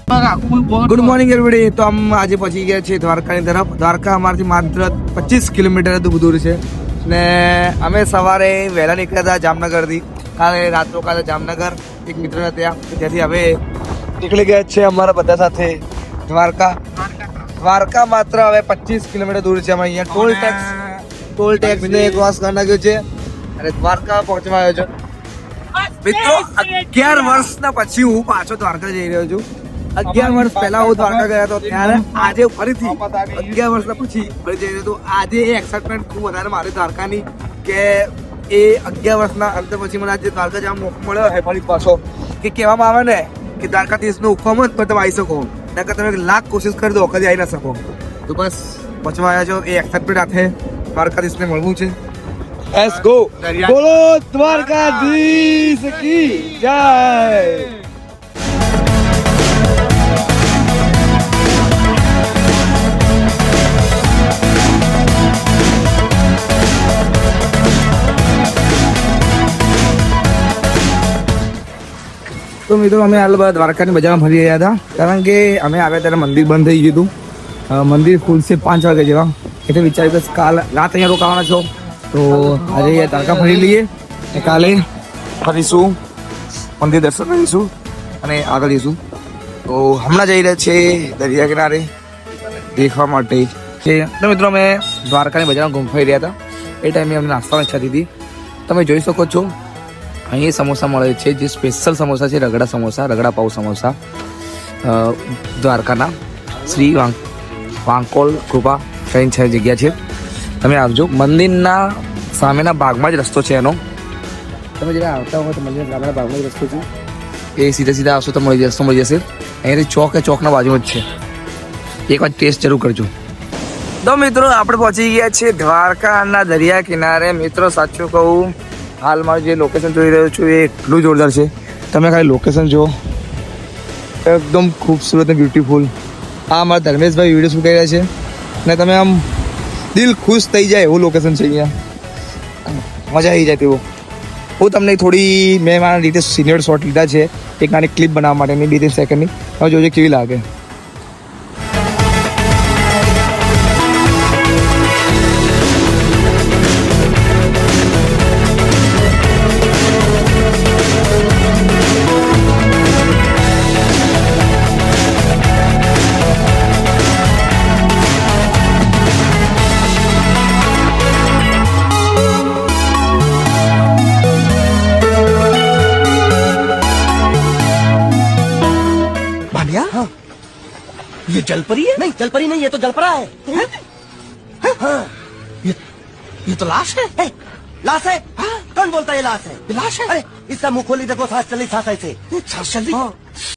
Good morning everybody. तो हम આજે પહોંચી ગયા છીએ દ્વારકાની તરફ। દ્વારકા અમારથી માત્ર 25 કિલોમીટર દૂર છે ને અમે સવારે વહેલા નીકળ્યા હતા જામનગરથી। કાલે રાત્રો કાલે જામનગર એક મિત્રના ત્યાંથી હવે નીકળી ગયા છે અમારા બધા સાથે દ્વારકા। દ્વારકા માત્ર હવે 25 કિલોમીટર દૂર છે। અમે અહીંયા ટોલ ટેક્સ ને ક્રોસ કરી નાખ્યો છે અને દ્વારકા પહોંચવા આવ્યો છું। મિત્રો 11 વર્ષના પછી હું પાછો દ્વારકા જઈ રહ્યો છું। 11 વર્ષ પહેલા હું દ્વારકા ગયો હતો ત્યારે આજે ફરીથી 11 વર્ષના પછી ફરી જઈ રહ્યો તો આજે એ એક્સાઇટમેન્ટ ખૂબ વધારે મારી દ્વારકાની કે એ 11 વર્ષના અંત પછી મને આજે દ્વારકા જવા મોકો મળ્યો છે ફરી પાછો। કે કહેવામાં આવે ને કે દ્વારકાધીશનો હુકમ જ તો તમે આવી શકો, નકર તમે લાખ કોશિશ કરી દો કદી આવી ના શકો। તો બસ પહોંચવા આવ્યા છો એ એક્સાઇટમેન્ટ સાથે દ્વારકાધીશને મળવું છે। Let's go. બોલો દ્વારકાધીશ કી જય। તો મિત્રો અમે હાલ દ્વારકાની બજારમાં ફરી રહ્યા હતા કારણ કે અમે આવ્યા ત્યારે મંદિર બંધ થઈ ગયું હતું। મંદિર ખુલશે 5 વાગે જેવા, એટલે વિચાર્યું કે કાલ રાત અહીંયા રોકાવાના છો તો આજે દ્વારકા ફરી લઈએ ને કાલે ફરીશું, મંદિર દર્શન કરીશું અને આગળ જઈશું। તો હમણાં જઈ રહ્યા છે દરિયા કિનારે દેખવા માટે કે મિત્રો અમે દ્વારકાની બજારમાં ઘૂમફાઈ રહ્યા હતા। એ ટાઈમે અમને નાસ્તાની ઈચ્છા હતી। તમે જોઈ શકો છો અહીં સમોસા મળે છે, જે સ્પેશિયલ સમોસા છે રગડા સમોસા, રગડા પાઉં સમોસા દ્વારકાના શ્રી વાંકોલ કૃપા કઈ છે જગ્યા છે, તમે આવજો। મંદિરના સામેના ભાગમાં જ રસ્તો છે એનો, તમે જ્યારે આવતા હો તો મંદિરના સામેના ભાગમાં જ રસ્તો છે, એ સીધા આવશો તો રસ્તો મળી જશે। અહીંયાથી ચોક એ ચોકના બાજુમાં જ છે, એક વાર ટેસ્ટ જરૂર કરજો। તો મિત્રો આપણે પહોંચી ગયા છીએ દ્વારકાના દરિયા કિનારે। મિત્રો સાચું કહું હાલ મારું જે લોકેશન જોઈ રહ્યો છું એ એટલું જોરદાર છે, તમે ખાલી લોકેશન જુઓ, એકદમ ખૂબસૂરત અને બ્યુટીફુલ। આ અમારા ધર્મેશભાઈ વિડીયો શૂટ કરી રહ્યા છે અને તમે આમ દિલ ખુશ થઈ જાય એવું લોકેશન છે અહીંયા, મજા આવી જાય તેવું। હું તમને થોડી મેં મારા રીતે સિનિયર શોટ લીધા છે એક નાની ક્લિપ બનાવવા માટેની 2-3 સેકન્ડની, હવે જોજો કેવી લાગે। हाँ, ये जलपरी है? नहीं जलपरी नहीं, ये तो जलपरा है। हाँ, ये तो लाश है। लाश है? हाँ? कौन बोलता है ये लाश है? लाश है? अरे इसका मुंह खोली देखो, सांस चली, सांस ऐसे सांस चली। हाँ।